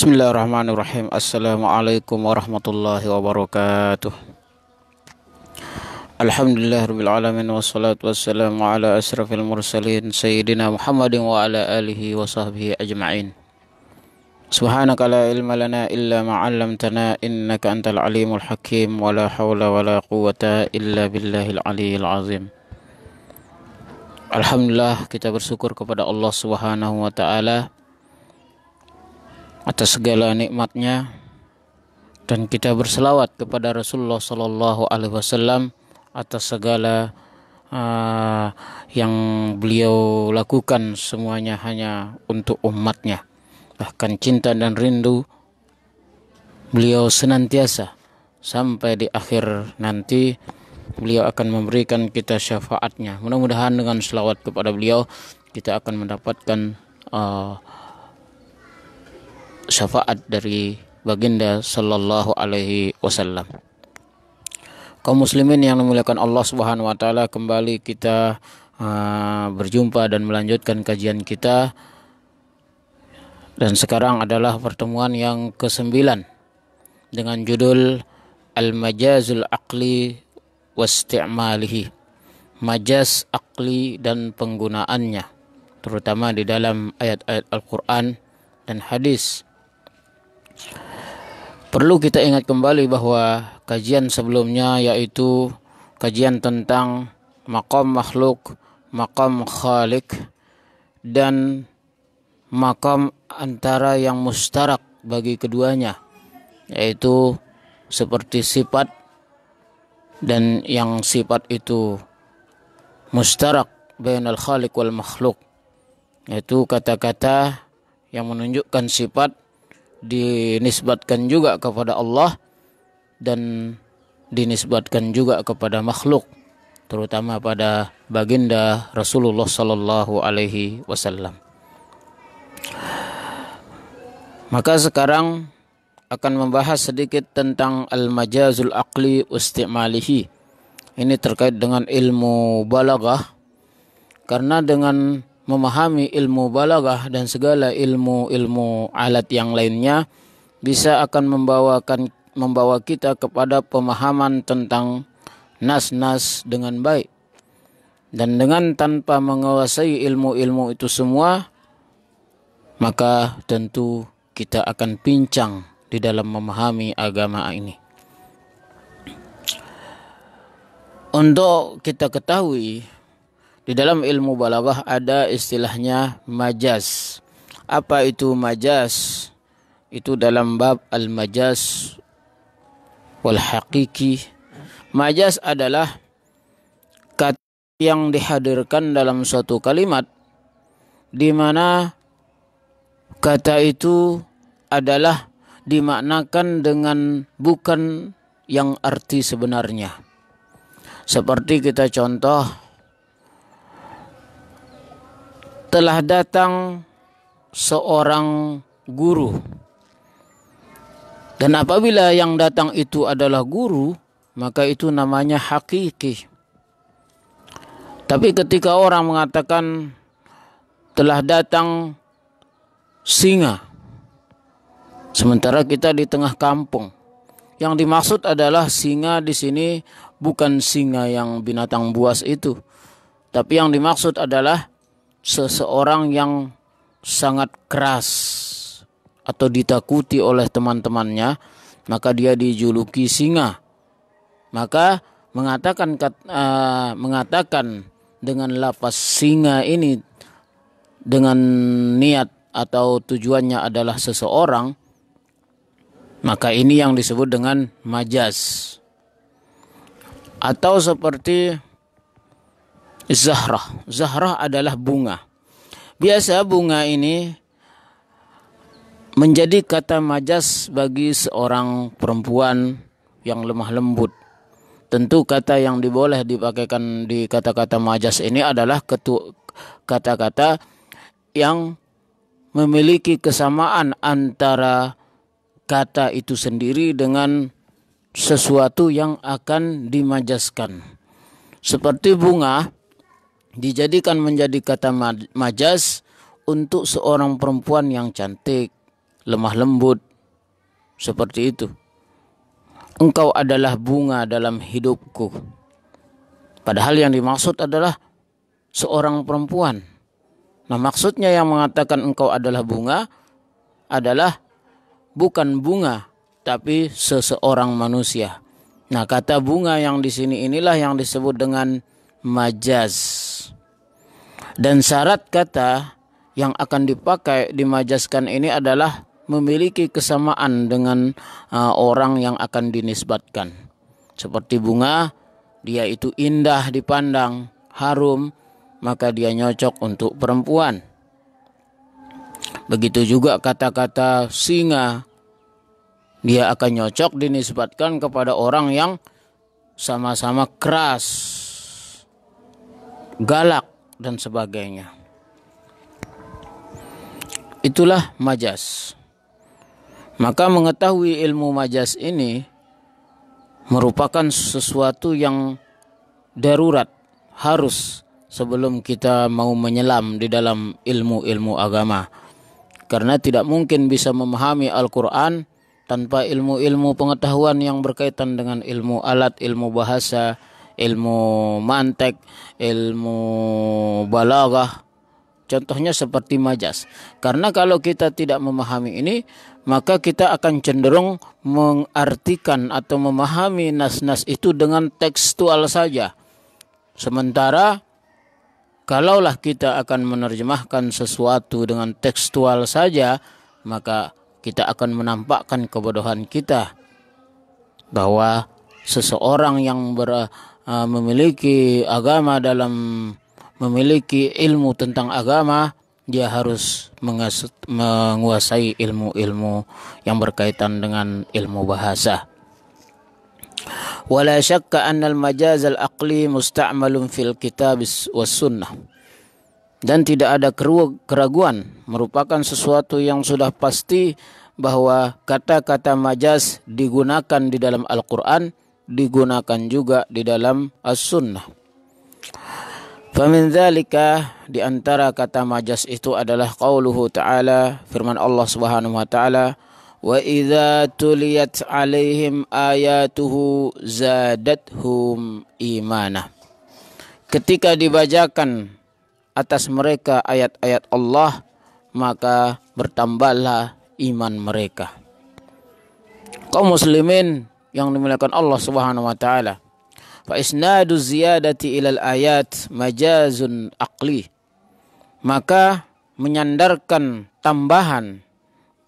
Bismillahirrahmanirrahim. Assalamualaikum warahmatullahi wabarakatuh. Alhamdulillahirabbil alamin wassalatu wassalamu ala asrafil mursalin sayyidina Muhammadin wa ala alihi wa sahbihi ajma'in. Subhanaka la ilma lana illa ma 'allamtana innaka antal alimul hakim wa la haula wa la quwwata illa billahil aliyyil azim. Alhamdulillah, kita bersyukur kepada Allah Subhanahu wa taala atas segala nikmatnya, dan kita berselawat kepada Rasulullah Sallallahu Alaihi Wasallam atas segala yang beliau lakukan, semuanya hanya untuk umatnya. Bahkan cinta dan rindu beliau senantiasa sampai di akhir nanti beliau akan memberikan kita syafaatnya. Mudah-mudahan dengan selawat kepada beliau kita akan mendapatkan syafaat dari baginda Sallallahu Alaihi Wasallam. Kaum muslimin yang dimuliakan Allah Subhanahu Wa Taala, kembali kita berjumpa dan melanjutkan kajian kita, dan sekarang adalah pertemuan yang ke-9 dengan judul Al-Majazul Aqli Wasti'malihi, majaz akli dan penggunaannya, terutama di dalam ayat-ayat Al-Quran dan hadis. Perlu kita ingat kembali bahwa kajian sebelumnya, yaitu kajian tentang maqam makhluk, maqam khalik, dan maqam antara yang mustarak bagi keduanya, yaitu seperti sifat, dan yang sifat itu mustarak bainal khalik wal makhluk, yaitu kata-kata yang menunjukkan sifat dinisbatkan juga kepada Allah dan dinisbatkan juga kepada makhluk, terutama pada baginda Rasulullah Sallallahu Alaihi Wasallam. Maka sekarang akan membahas sedikit tentang al-majazul aqli wastimalihi. Ini terkait dengan ilmu balaghah, karena dengan memahami ilmu balaghah dan segala ilmu alat yang lainnya bisa akan membawa kita kepada pemahaman tentang nas-nas dengan baik. Dan dengan tanpa menguasai ilmu-ilmu itu semua, maka tentu kita akan pincang di dalam memahami agama ini. Untuk kita ketahui, di dalam ilmu balaghah ada istilahnya majaz. Apa itu majaz? Itu dalam bab al-majaz wal haqiqi. Majaz adalah kata yang dihadirkan dalam suatu kalimat, di mana kata itu adalah dimaknakan dengan bukan yang arti sebenarnya. Seperti kita contoh, telah datang seorang guru, dan apabila yang datang itu adalah guru, maka itu namanya hakiki. Tapi ketika orang mengatakan telah datang singa, sementara kita di tengah kampung, yang dimaksud adalah singa di sini bukan singa yang binatang buas itu, tapi yang dimaksud adalah seseorang yang sangat keras atau ditakuti oleh teman-temannya, maka dia dijuluki singa. Maka mengatakan dengan lafaz singa ini dengan niat atau tujuannya adalah seseorang, maka ini yang disebut dengan majaz. Atau seperti Zahrah. Zahrah adalah bunga. Biasa bunga ini menjadi kata majaz bagi seorang perempuan yang lemah lembut. Tentu kata yang diboleh dipakaikan di kata-kata majaz ini adalah kata-kata yang memiliki kesamaan antara kata itu sendiri dengan sesuatu yang akan dimajazkan. Seperti bunga dijadikan menjadi kata majaz untuk seorang perempuan yang cantik, lemah lembut, seperti itu. Engkau adalah bunga dalam hidupku. Padahal yang dimaksud adalah seorang perempuan. Nah, maksudnya yang mengatakan engkau adalah bunga adalah bukan bunga, tapi seseorang manusia. Nah, kata bunga yang di sini inilah yang disebut dengan majaz. Dan syarat kata yang akan dipakai dimajazkan ini adalah memiliki kesamaan dengan orang yang akan dinisbatkan. Seperti bunga, dia itu indah dipandang, harum, maka dia nyocok untuk perempuan. Begitu juga kata-kata singa, dia akan nyocok dinisbatkan kepada orang yang sama-sama keras, galak, dan sebagainya. Itulah majaz. Maka mengetahui ilmu majaz ini merupakan sesuatu yang darurat, harus sebelum kita mau menyelam di dalam ilmu-ilmu agama. Karena tidak mungkin bisa memahami Al-Quran tanpa ilmu-ilmu pengetahuan yang berkaitan dengan ilmu alat, ilmu bahasa, ilmu mantek, ilmu balaghah. Contohnya seperti majaz. Karena kalau kita tidak memahami ini, maka kita akan cenderung mengartikan atau memahami nas-nas itu dengan tekstual saja. Sementara kalaulah kita akan menerjemahkan sesuatu dengan tekstual saja, maka kita akan menampakkan kebodohan kita bahwa seseorang yang memiliki agama, dalam memiliki ilmu tentang agama, dia harus menguasai ilmu-ilmu yang berkaitan dengan ilmu bahasa. Wala syakka anna al-majaz al-aqli musta'malun fil kitab was sunnah. Dan tidak ada keraguan, merupakan sesuatu yang sudah pasti bahwa kata-kata majaz digunakan di dalam Al-Quran, digunakan juga di dalam As-Sunnah. Famin dzalika, di antara kata majaz itu adalah qauluhu ta'ala, firman Allah Subhanahu wa taala, wa idza tuliyat alaihim ayatuhu zadathum imana. Ketika dibacakan atas mereka ayat-ayat Allah, maka bertambahlah iman mereka. Kaum muslimin yang dimuliakan Allah Subhanahu wa taala, fa isnadu ziyadati ilal ayat majazun aqli. Maka menyandarkan tambahan,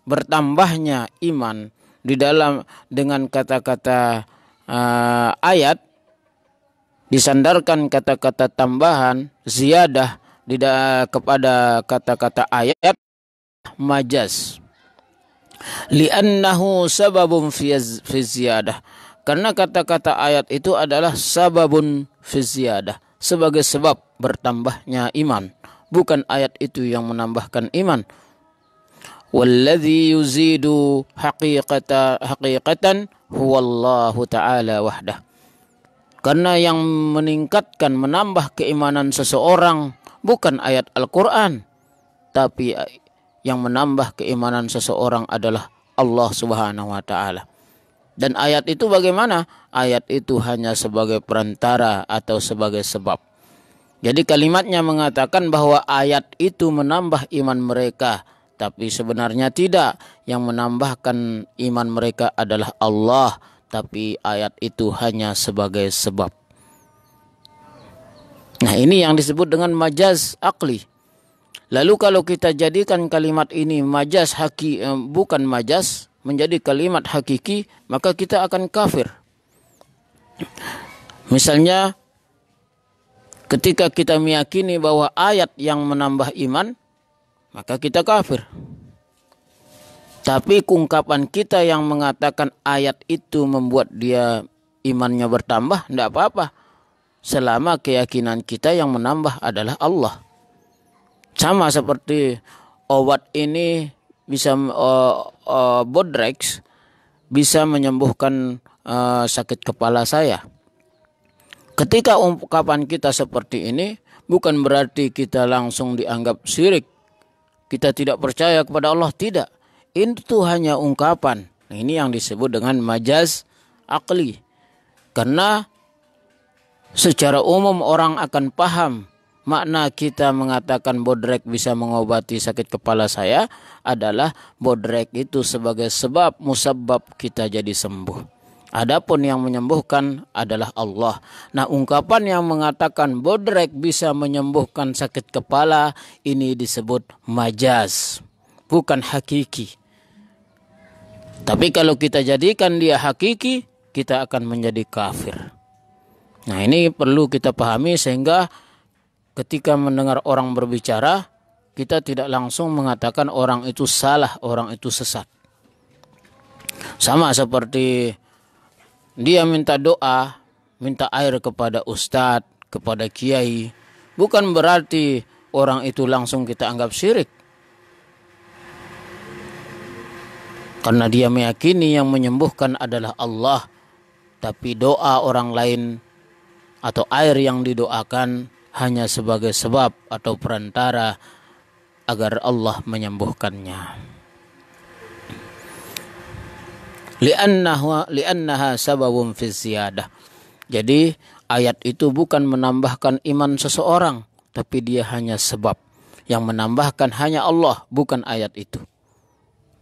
bertambahnya iman di dalam dengan kata-kata ayat, disandarkan kata-kata tambahan ziyadah kepada kata-kata ayat majaz. Li'annahu sababun fi ziyadah. Karena kata-kata ayat itu adalah sababun fi ziyadah, sebagai sebab bertambahnya iman, bukan ayat itu yang menambahkan iman. Walladzi yuzidu haqiqatan huwallahu ta'ala wahdah. Karena yang meningkatkan, menambah keimanan seseorang bukan ayat Al-Quran, tapi yang menambah keimanan seseorang adalah Allah Subhanahu wa taala. Dan ayat itu bagaimana? Ayat itu hanya sebagai perantara atau sebagai sebab. Jadi kalimatnya mengatakan bahwa ayat itu menambah iman mereka, tapi sebenarnya tidak. Yang menambahkan iman mereka adalah Allah, tapi ayat itu hanya sebagai sebab. Nah, ini yang disebut dengan majaz akli. Lalu kalau kita jadikan kalimat ini majaz bukan majaz, menjadi kalimat hakiki, maka kita akan kafir. Misalnya ketika kita meyakini bahwa ayat yang menambah iman, maka kita kafir. Tapi ungkapan kita yang mengatakan ayat itu membuat dia imannya bertambah, tidak apa-apa, selama keyakinan kita yang menambah adalah Allah. Sama seperti obat ini bisa Bodrex bisa menyembuhkan sakit kepala saya. Ketika ungkapan kita seperti ini, bukan berarti kita langsung dianggap syirik. Kita tidak percaya kepada Allah, tidak. itu hanya ungkapan. Nah, ini yang disebut dengan majaz akli. Karena secara umum orang akan paham makna kita mengatakan bodrek bisa mengobati sakit kepala saya adalah bodrek itu sebagai sebab musabab kita jadi sembuh. Adapun yang menyembuhkan adalah Allah. Nah, ungkapan yang mengatakan bodrek bisa menyembuhkan sakit kepala ini disebut majaz, bukan hakiki. Tapi kalau kita jadikan dia hakiki, kita akan menjadi kafir. Nah, ini perlu kita pahami sehingga ketika mendengar orang berbicara, kita tidak langsung mengatakan orang itu salah, orang itu sesat. Sama seperti dia minta doa, minta air kepada ustadz, kepada kiai. Bukan berarti orang itu langsung kita anggap syirik. Karena dia meyakini yang menyembuhkan adalah Allah. Tapi doa orang lain atau air yang didoakan hanya sebagai sebab atau perantara agar Allah menyembuhkannya. Li'annaha sababun fi ziyadah. Jadi ayat itu bukan menambahkan iman seseorang, tapi dia hanya sebab. Yang menambahkan hanya Allah, bukan ayat itu.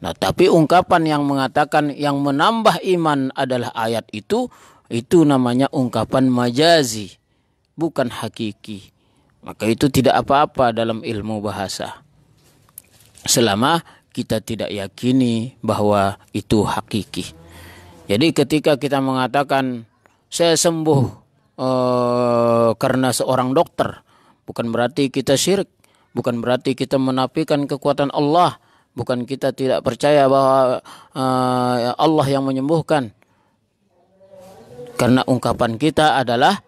Nah, tapi ungkapan yang mengatakan yang menambah iman adalah ayat itu namanya ungkapan majazi, bukan hakiki. Maka itu tidak apa-apa dalam ilmu bahasa. Selama kita tidak yakini bahwa itu hakiki. Jadi ketika kita mengatakan saya sembuh karena seorang dokter, bukan berarti kita syirik, bukan berarti kita menafikan kekuatan Allah, bukan kita tidak percaya bahwa Allah yang menyembuhkan. Karena ungkapan kita adalah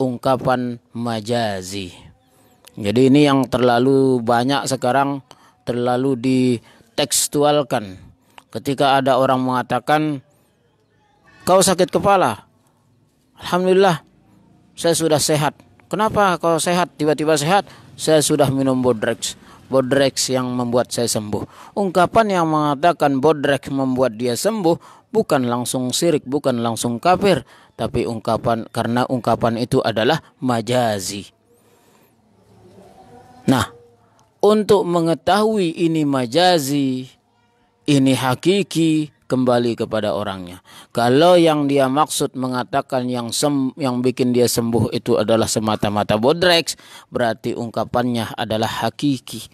ungkapan majazi. Jadi ini yang terlalu banyak sekarang, terlalu ditekstualkan. Ketika ada orang mengatakan, kau sakit kepala, alhamdulillah saya sudah sehat. Kenapa kau sehat? Tiba-tiba sehat? Saya sudah minum Bodrex. Bodrex yang membuat saya sembuh. Ungkapan yang mengatakan Bodrex membuat dia sembuh bukan langsung syirik, bukan langsung kafir, tapi karena ungkapan itu adalah majazi. Nah, untuk mengetahui ini majazi, ini hakiki, kembali kepada orangnya. Kalau yang dia maksud mengatakan yang bikin dia sembuh itu adalah semata-mata Bodrex, berarti ungkapannya adalah hakiki,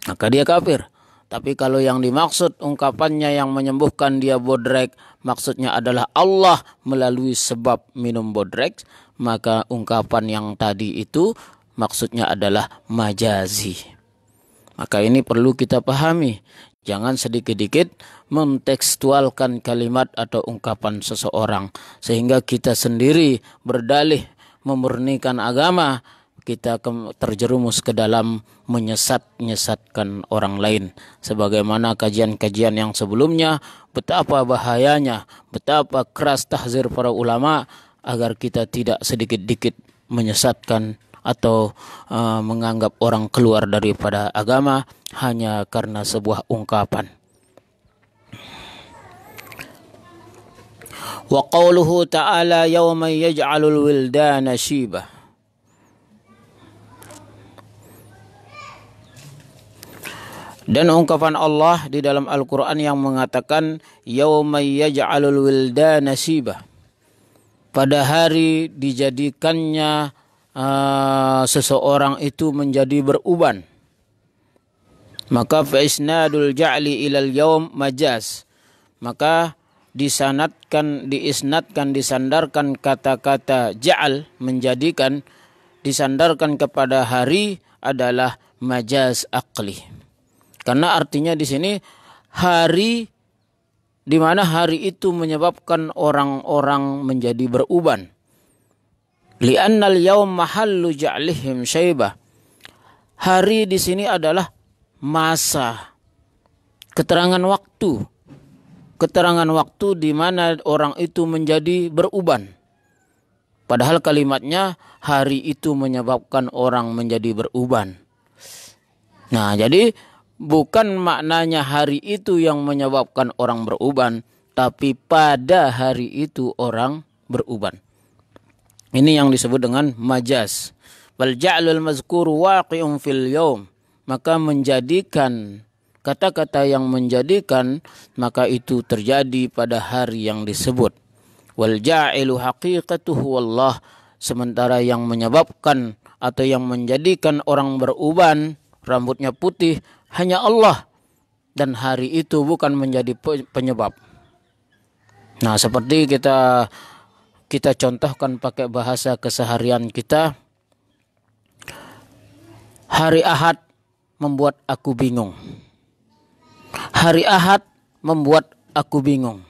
maka dia kafir. Tapi kalau yang dimaksud ungkapannya yang menyembuhkan dia Bodrex, maksudnya adalah Allah melalui sebab minum Bodrex, maka ungkapan yang tadi itu maksudnya adalah majazi. Maka ini perlu kita pahami. Jangan sedikit-sedikit mentekstualkan kalimat atau ungkapan seseorang sehingga kita sendiri berdalih memurnikan agama, kita terjerumus ke dalam menyesatkan orang lain. Sebagaimana kajian-kajian yang sebelumnya, betapa bahayanya, betapa keras tahzir para ulama agar kita tidak sedikit-sedikit menyesatkan atau menganggap orang keluar daripada agama hanya karena sebuah ungkapan. Wa qauluhu ta'ala yawma yaj'alul wildana shibah. Dan ungkapan Allah di dalam Al-Quran yang mengatakan yawma yaj'alul wildana shibah. Pada hari dijadikannya seseorang itu menjadi beruban. Maka fa'isnadul ja'li ilal yawm majaz. Maka disandarkan kata-kata ja'al, menjadikan, disandarkan kepada hari adalah majaz aqli. Karena artinya di sini hari, di mana hari itu menyebabkan orang-orang menjadi beruban. Li'annal yawm mahallu ja'lihim syaibah. Hari di sini adalah masa, keterangan waktu di mana orang itu menjadi beruban. Padahal kalimatnya hari itu menyebabkan orang menjadi beruban. Nah, jadi bukan maknanya hari itu yang menyebabkan orang beruban, tapi pada hari itu orang beruban. Ini yang disebut dengan majaz. Wal ja'lul mazkuru waqi'un fil yaum. Maka menjadikan, kata-kata yang menjadikan, maka itu terjadi pada hari yang disebut. Wal ja'ilu haqiqatuhu wallah. Sementara yang menyebabkan atau yang menjadikan orang beruban, rambutnya putih, hanya Allah. Dan hari itu bukan menjadi penyebab. Nah, seperti kita contohkan pakai bahasa keseharian kita. Hari Ahad membuat aku bingung. Hari Ahad membuat aku bingung.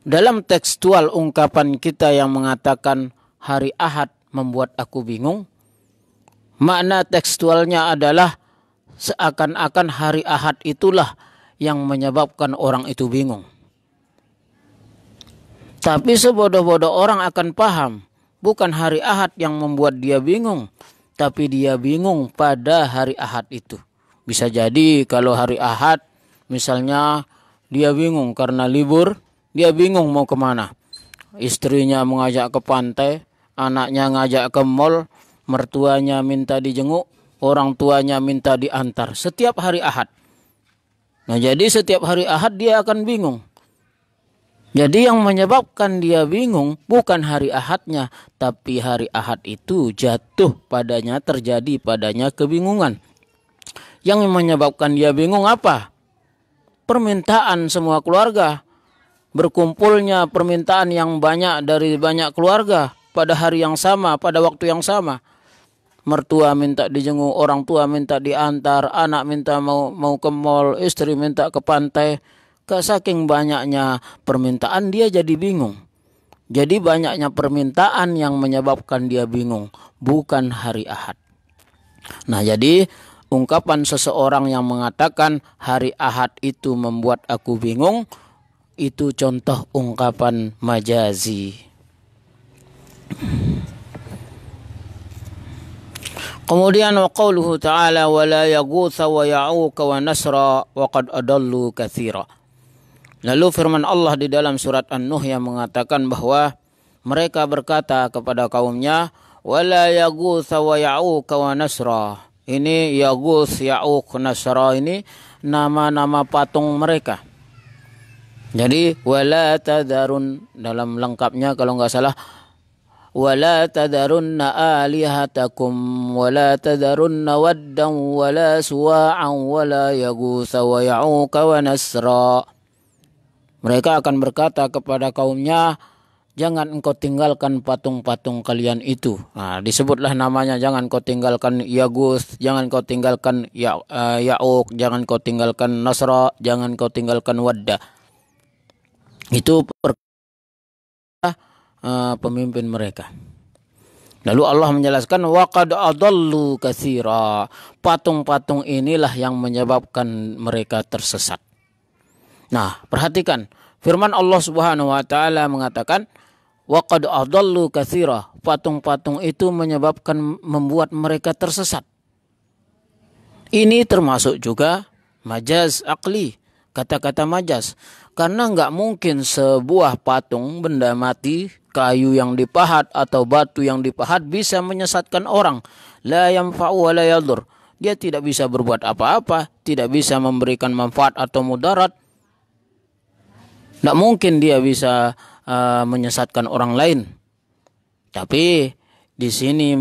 Dalam tekstual ungkapan kita yang mengatakan hari Ahad membuat aku bingung, makna tekstualnya adalah seakan-akan hari Ahad itulah yang menyebabkan orang itu bingung. Tapi sebodoh-bodoh orang akan paham, bukan hari Ahad yang membuat dia bingung, tapi dia bingung pada hari Ahad itu. Bisa jadi kalau hari Ahad, misalnya dia bingung karena libur, dia bingung mau kemana. Istrinya mengajak ke pantai, anaknya ngajak ke mall, mertuanya minta dijenguk, orang tuanya minta diantar. Setiap hari Ahad. Nah, jadi setiap hari Ahad dia akan bingung. Jadi yang menyebabkan dia bingung bukan hari Ahadnya, tapi hari Ahad itu jatuh padanya, terjadi padanya kebingungan. Yang menyebabkan dia bingung apa? Permintaan semua keluarga. Berkumpulnya permintaan yang banyak dari banyak keluarga pada hari yang sama, pada waktu yang sama. Mertua minta dijenguk, orang tua minta diantar, anak minta mau ke mall, istri minta ke pantai. Saking banyaknya permintaan dia jadi bingung. Jadi banyaknya permintaan yang menyebabkan dia bingung, bukan hari Ahad. Nah, jadi ungkapan seseorang yang mengatakan hari Ahad itu membuat aku bingung, itu contoh ungkapan majazi. Kemudian wa qauluhu ta'ala wa la yaghutsa wa ya'uqa wa nasra wa qad adallu katsira. Lalu firman Allah di dalam surat An-Nuh yang mengatakan bahwa mereka berkata kepada kaumnya wa la yaghutsa wa ya'uqa wa nasra. Ini Yaghuts, Ya'uq, Nasra ini nama-nama patung mereka. Jadi wala tadarun dalam lengkapnya kalau enggak salah wala tadarunna alihatakum wala tadarunna waddan wala suwa'an wala yaghutsa wa ya'uqa wa nasra. Mereka akan berkata kepada kaumnya, jangan engkau tinggalkan patung-patung kalian itu. Nah, disebutlah namanya, jangan kau tinggalkan Yaghuts, jangan kau tinggalkan Ya'uq, jangan kau tinggalkan Nasra, jangan kau tinggalkan Wadda. Itu pemimpin mereka. Lalu Allah menjelaskan waqad adallu katsira. Patung-patung inilah yang menyebabkan mereka tersesat. Nah, perhatikan firman Allah Subhanahu wa taala mengatakan waqad adallu katsira. Patung-patung itu membuat mereka tersesat. Ini termasuk juga majaz aqli, kata-kata majaz. Karena enggak mungkin sebuah patung, benda mati, kayu yang dipahat atau batu yang dipahat bisa menyesatkan orang. La yanfa'u wa la yadur. Dia tidak bisa berbuat apa-apa, tidak bisa memberikan manfaat atau mudarat. Tidak mungkin dia bisa menyesatkan orang lain. Tapi di sini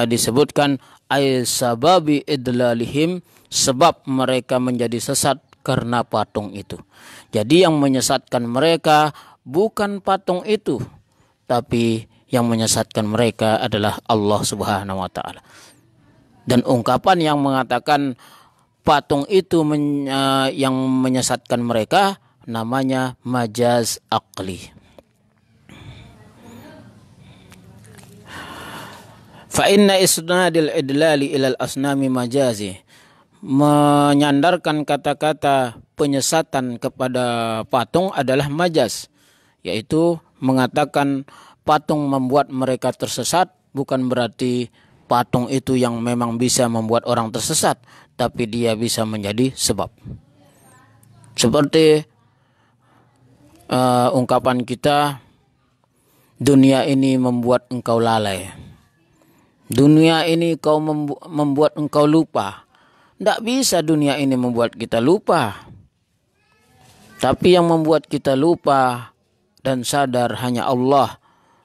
disebutkan ay sababi idlalihim, sebab mereka menjadi sesat karena patung itu. Jadi yang menyesatkan mereka bukan patung itu, tapi yang menyesatkan mereka adalah Allah Subhanahu wa taala. Dan ungkapan yang mengatakan patung itu yang menyesatkan mereka namanya majaz aqli. Fa inna isnadil idlali ilal asnami majazi. Menyandarkan kata-kata penyesatan kepada patung adalah majaz, yaitu mengatakan patung membuat mereka tersesat, bukan berarti patung itu yang memang bisa membuat orang tersesat, tapi dia bisa menjadi sebab. Seperti ungkapan kita, dunia ini membuat engkau lalai. Dunia ini membuat engkau lupa. Tidak bisa dunia ini membuat kita lupa. Tapi yang membuat kita lupa dan sadar hanya Allah.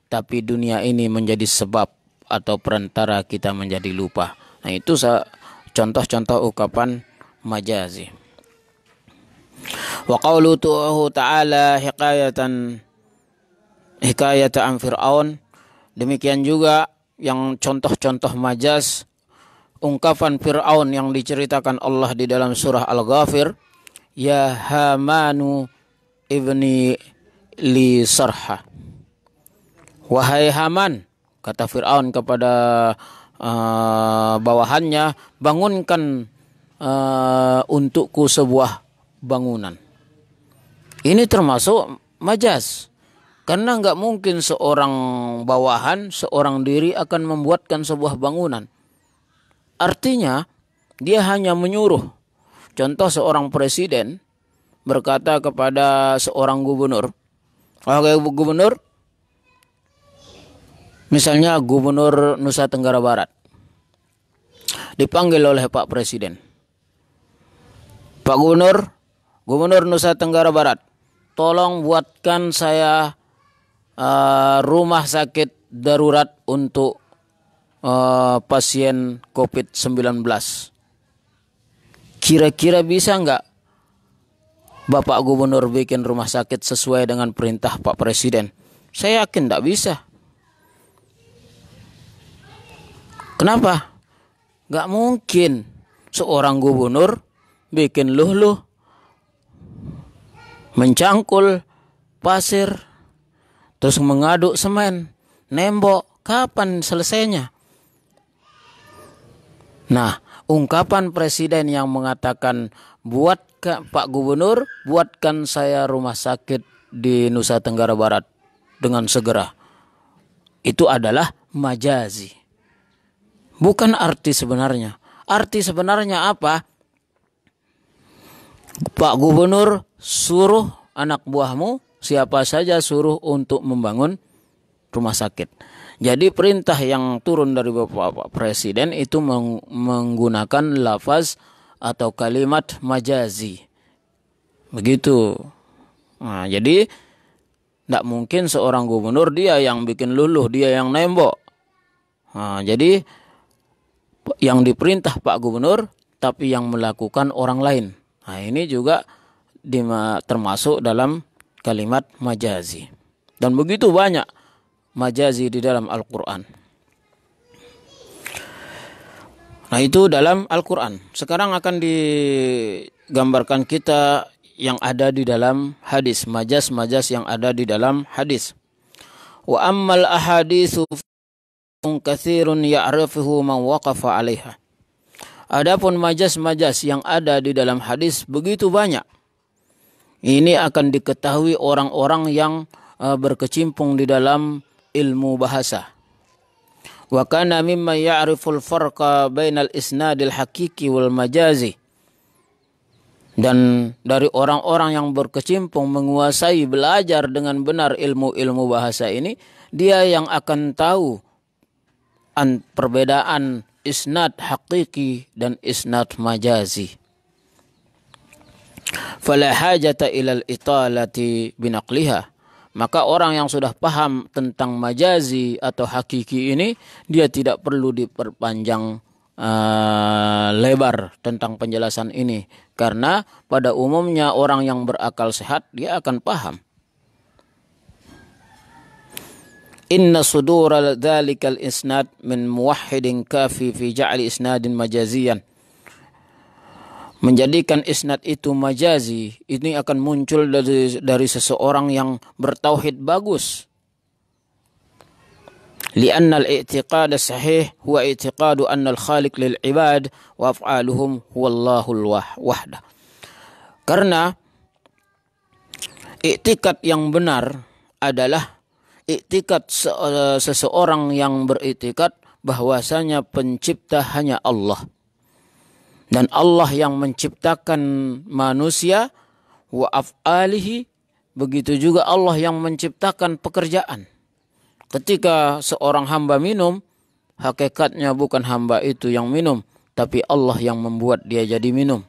Tapi dunia ini menjadi sebab atau perantara kita menjadi lupa. Nah, itu contoh-contoh ungkapan majazi. Wa qauluhu ta'ala hikayatan Fir'aun. Demikian juga yang contoh-contoh majaz ungkapan Fir'aun yang diceritakan Allah di dalam surah Al-Ghafir. Ya Hamanu ibni li sarha. Wahai Haman, kata Fir'aun kepada bawahannya, bangunkan untukku sebuah bangunan. Ini termasuk majaz. Karena nggak mungkin seorang bawahan, seorang diri akan membuatkan sebuah bangunan. Artinya, dia hanya menyuruh. Contoh seorang presiden berkata kepada seorang gubernur, "Wahai gubernur," misalnya Gubernur Nusa Tenggara Barat, dipanggil oleh Pak Presiden. Pak Gubernur Nusa Tenggara Barat, tolong buatkan saya rumah sakit darurat untuk pasien COVID-19. Kira-kira bisa nggak Bapak Gubernur bikin rumah sakit sesuai dengan perintah Pak Presiden? Saya yakin nggak bisa. Kenapa? Nggak mungkin seorang gubernur bikin luluh, mencangkul pasir, terus mengaduk semen, nembok. Kapan selesainya? Nah, ungkapan presiden yang mengatakan, Pak Gubernur, buatkan saya rumah sakit di Nusa Tenggara Barat dengan segera. Itu adalah majazi. Bukan arti sebenarnya. Arti sebenarnya apa? Pak Gubernur suruh anak buahmu, siapa saja suruh untuk membangun rumah sakit. Jadi perintah yang turun dari Bapak Presiden itu menggunakan lafaz atau kalimat majazi. Begitu. Nah, jadi tidak mungkin seorang gubernur dia yang bikin luluh, dia yang nembok. Nah, jadi yang diperintah Pak Gubernur, tapi yang melakukan orang lain. Nah, ini juga termasuk dalam kalimat majazi. Dan begitu banyak majazi di dalam Al-Quran. Nah, itu dalam Al-Quran. Sekarang akan digambarkan kita yang ada di dalam hadis. Majaz-majaz yang ada di dalam hadis. Wa ammal ahadithu katsirun ya'rifuhu man waqafa 'alaiha. Adapun majaz-majaz yang ada di dalam hadis begitu banyak. Ini akan diketahui orang-orang yang berkecimpung di dalam ilmu bahasa. Wa kana mimma ya'riful farqa bainal isnadil hakiki wal majazi. Dan dari orang-orang yang berkecimpung menguasai belajar dengan benar ilmu-ilmu bahasa ini, dia yang akan tahu perbedaan isnad hakiki dan isnad majazi. Fala hajata ilal italati binaqliha. Maka orang yang sudah paham tentang majazi atau hakiki ini, dia tidak perlu diperpanjang lebar tentang penjelasan ini. Karena pada umumnya orang yang berakal sehat, dia akan paham. Inna sudura dhalikal isnad min muwahhidin kafi fi ja'li isnadin majaziyan. Menjadikan isnad itu majazi, ini akan muncul dari seseorang yang bertauhid bagus. Lianna al-i'tiqad sahih huwa i'tiqadu anna al-khaliq lil ibad wa af'aluhum huwallahul wahdah. Karena i'tikad yang benar adalah i'tikad seseorang yang beriktikad bahwasanya pencipta hanya Allah. Dan Allah yang menciptakan manusia wa af'alihi, begitu juga Allah yang menciptakan pekerjaan. Ketika seorang hamba minum, hakikatnya bukan hamba itu yang minum, tapi Allah yang membuat dia jadi minum.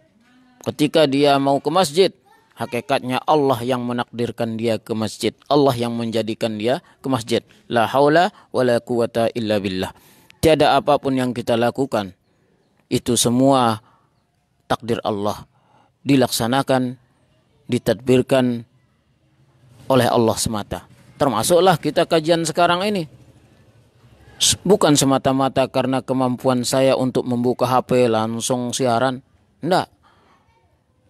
Ketika dia mau ke masjid, hakikatnya Allah yang menakdirkan dia ke masjid. Allah yang menjadikan dia ke masjid. La haula wa la quwata illa billah. Tiada apapun yang kita lakukan, itu semua takdir Allah, dilaksanakan, ditadbirkan oleh Allah semata. Termasuklah kita kajian sekarang ini. Bukan semata-mata karena kemampuan saya untuk membuka HP langsung siaran. Enggak.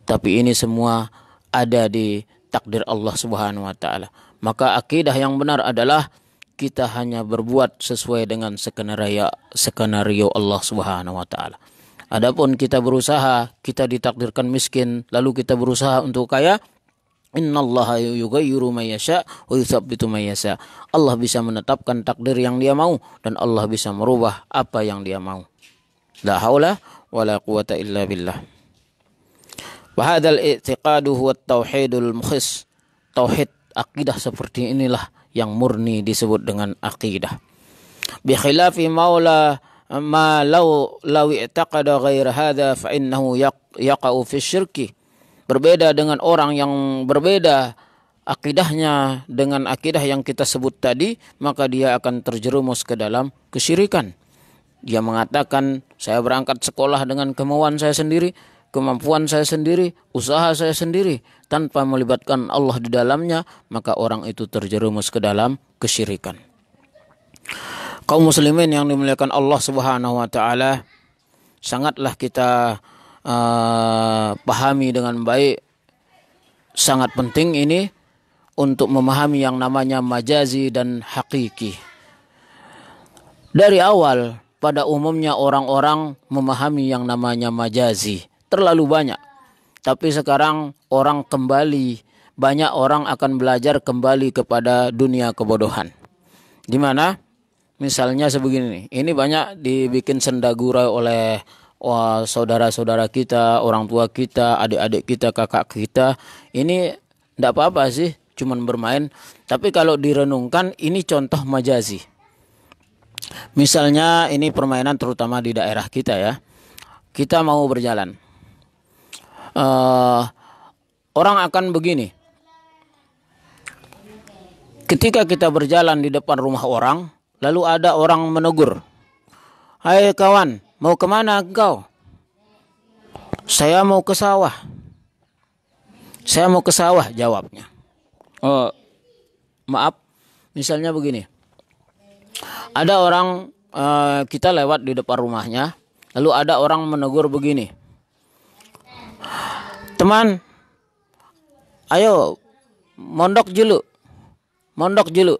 Tapi ini semua ada di takdir Allah Subhanahu wa taala. Maka akidah yang benar adalah kita hanya berbuat sesuai dengan skenario Allah Subhanahu wa taala. Adapun kita berusaha, kita ditakdirkan miskin, lalu kita berusaha untuk kaya, innallaha yughayyiru may yasha wa yuthabbitu may yasha. Allah bisa menetapkan takdir yang Dia mau dan Allah bisa merubah apa yang Dia mau. La haula wala quwata illa billah. Wa hadzal i'tiqadu huwa at-tauhidul mukhlis. Tauhid akidah seperti inilah yang murni disebut dengan akidah. Bi khilafi maula ma law i'taqada ghair hadza fa innahu yaqa'u fi syirki. Berbeda dengan orang yang berbeda akidahnya dengan akidah yang kita sebut tadi, maka dia akan terjerumus ke dalam kesyirikan. Dia mengatakan, saya berangkat sekolah dengan kemauan saya sendiri, kemampuan saya sendiri, usaha saya sendiri, tanpa melibatkan Allah di dalamnya, maka orang itu terjerumus ke dalam kesyirikan. Kaum muslimin yang dimuliakan Allah Subhanahu wa taala, sangatlah kita pahami dengan baik. Sangat penting ini untuk memahami yang namanya majazi dan hakiki. Dari awal, pada umumnya orang-orang memahami yang namanya majazi terlalu banyak. Tapi sekarang orang kembali, banyak orang akan belajar kembali kepada dunia kebodohan. Di mana? Misalnya sebegini, ini banyak dibikin sendagura oleh saudara-saudara kita, orang tua kita, adik-adik kita, kakak kita. Ini tidak apa-apa sih, cuman bermain. Tapi kalau direnungkan, ini contoh majazi. Misalnya ini permainan terutama di daerah kita ya. Kita mau berjalan. Orang akan begini. Ketika kita berjalan di depan rumah orang, lalu ada orang menegur. Hai kawan, mau kemana engkau? Saya mau ke sawah. Saya mau ke sawah, jawabnya. Maaf, misalnya begini. Ada orang, kita lewat di depan rumahnya, lalu ada orang menegur begini. Teman, ayo mondok julu. Mondok julu.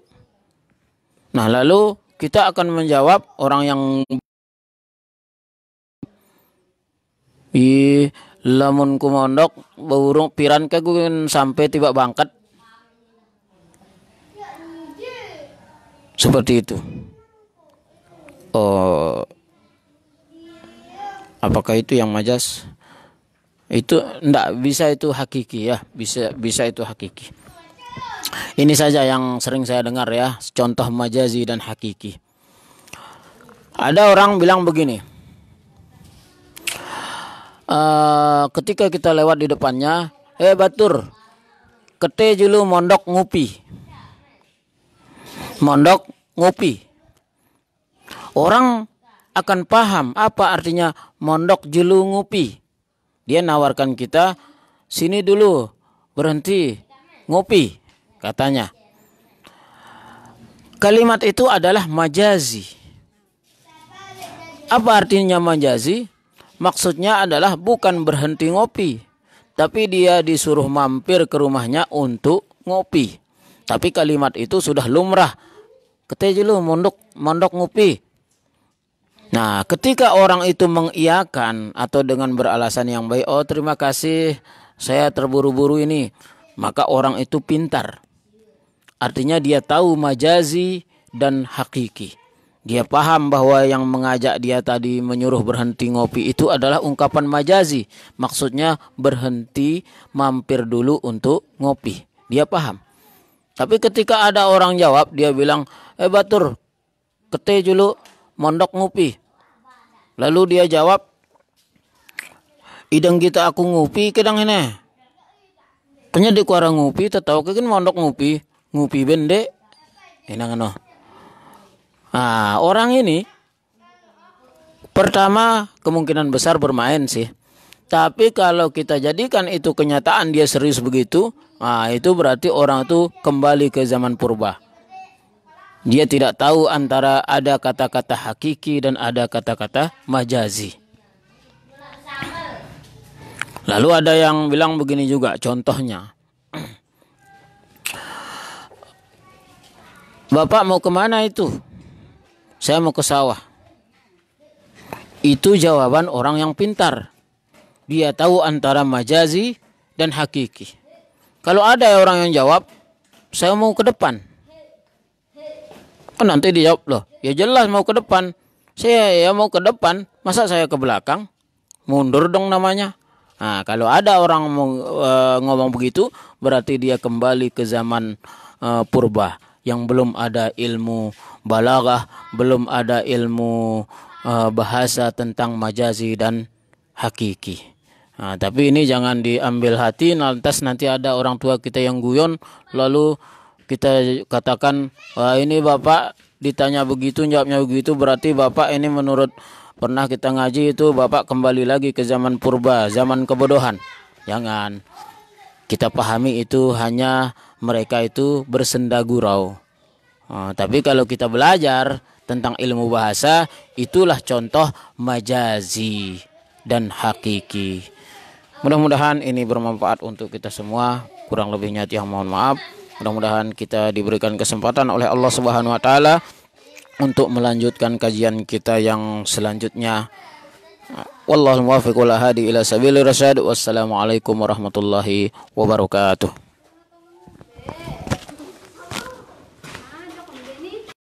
Nah, lalu kita akan menjawab orang yang lamun ku mondok burung piran kagun sampai tiba bangkat. Seperti itu. Apakah itu yang majas? Itu enggak bisa, itu hakiki ya, bisa itu hakiki. Ini saja yang sering saya dengar ya, contoh majazi dan hakiki. Ada orang bilang begini, ketika kita lewat di depannya, batur, kete julu mondok ngupi. Mondok ngupi. Orang akan paham apa artinya mondok julu ngupi. Dia nawarkan kita, sini dulu, berhenti, ngopi, katanya. Kalimat itu adalah majazi. Apa artinya majazi? Maksudnya adalah bukan berhenti ngopi, tapi dia disuruh mampir ke rumahnya untuk ngopi. Tapi kalimat itu sudah lumrah. Kete julu mondok ngopi. Nah, ketika orang itu mengiyakan atau dengan beralasan yang baik, oh terima kasih, saya terburu-buru ini, maka orang itu pintar. Artinya dia tahu majazi dan hakiki. Dia paham bahwa yang mengajak dia tadi menyuruh berhenti ngopi itu adalah ungkapan majazi. Maksudnya berhenti mampir dulu untuk ngopi. Dia paham. Tapi ketika ada orang jawab, dia bilang, Batur, kete dulu mondok ngopi. Lalu dia jawab, idang kita aku ngopi kedang ini. Kenya di kuara ngopi, tetau kan mondok ngopi. Ngopi bende. Inang ano. Nah, orang ini pertama kemungkinan besar bermain sih. Tapi kalau kita jadikan itu kenyataan dia serius begitu, nah itu berarti orang itu kembali ke zaman purba. Dia tidak tahu antara ada kata-kata hakiki dan ada kata-kata majazi. Lalu ada yang bilang begini juga, contohnya. Bapak mau kemana itu? Saya mau ke sawah. Itu jawaban orang yang pintar. Dia tahu antara majazi dan hakiki. Kalau ada orang yang jawab, saya mau ke depan. Nanti dijawab, loh, ya jelas mau ke depan. Saya ya mau ke depan, masa saya ke belakang? Mundur dong namanya. Nah, kalau ada orang ngomong begitu, berarti dia kembali ke zaman purba. Yang belum ada ilmu balaghah, belum ada ilmu bahasa tentang majazi dan hakiki. Nah, tapi ini jangan diambil hati, lantas nanti ada orang tua kita yang guyon, lalu kita katakan, wah ini bapak ditanya begitu, jawabnya begitu, berarti bapak ini menurut pernah kita ngaji itu bapak kembali lagi ke zaman purba, zaman kebodohan. Jangan. Kita pahami itu hanya mereka itu bersenda gurau. Tapi kalau kita belajar tentang ilmu bahasa, itulah contoh majazi dan hakiki. Mudah-mudahan ini bermanfaat untuk kita semua. Kurang lebihnya tiang mohon maaf. Mudah-mudahan kita diberikan kesempatan oleh Allah Subhanahu wa taala untuk melanjutkan kajian kita yang selanjutnya. Wallahul muwaffiq wal hadi ila sabilir rasyad. Wassalamualaikum warahmatullahi wabarakatuh.